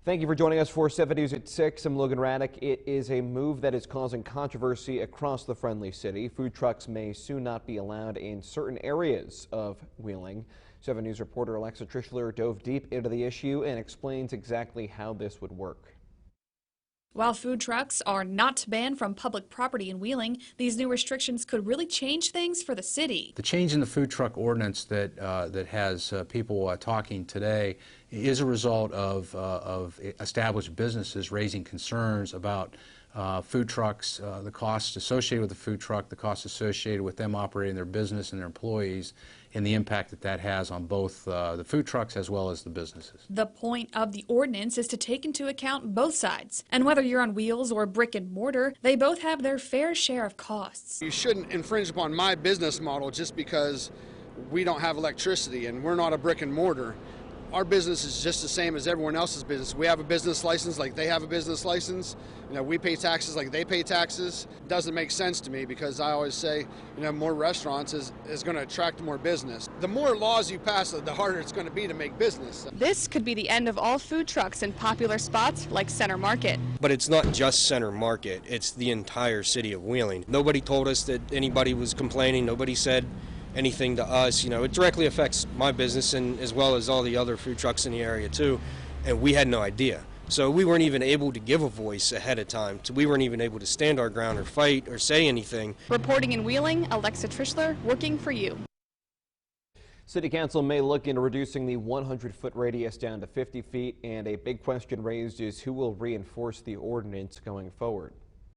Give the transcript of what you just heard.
Thank you for joining us for 7 News at 6. I'm Logan Raddick. It is a move that is causing controversy across the Friendly City. Food trucks may soon not be allowed in certain areas of Wheeling. 7 News reporter Alexa Trischler dove deep into the issue and explains exactly how this would work. While food trucks are not banned from public property in Wheeling, these new restrictions could really change things for the city. The change in the food truck ordinance that has people talking today is a result of established businesses raising concerns about food trucks, the costs associated with the food truck, the costs associated with them operating their business and their employees, and the impact that that has on both the food trucks as well as the businesses. The point of the ordinance is to take into account both sides. And whether you're on wheels or brick and mortar, they both have their fair share of costs. You shouldn't infringe upon my business model just because we don't have electricity and we're not a brick and mortar. Our business is just the same as everyone else's business. We have a business license like they have a business license. We pay taxes like they pay taxes. It doesn't make sense to me because I always say, more restaurants is going to attract more business. The more laws you pass, the harder it's going to be to make business. This could be the end of all food trucks in popular spots like Center Market. But it's not just Center Market, it's the entire city of Wheeling. Nobody told us that anybody was complaining. Nobody said anything to us. It directly affects my business and as well as all the other food trucks in the area too, and we had no idea. So we weren't even able to give a voice ahead of time. So we weren't even able to stand our ground or fight or say anything. Reporting in Wheeling, Alexa Trischler, working for you. City Council may look into reducing the 100-foot radius down to 50 feet, and a big question raised is who will reinforce the ordinance going forward.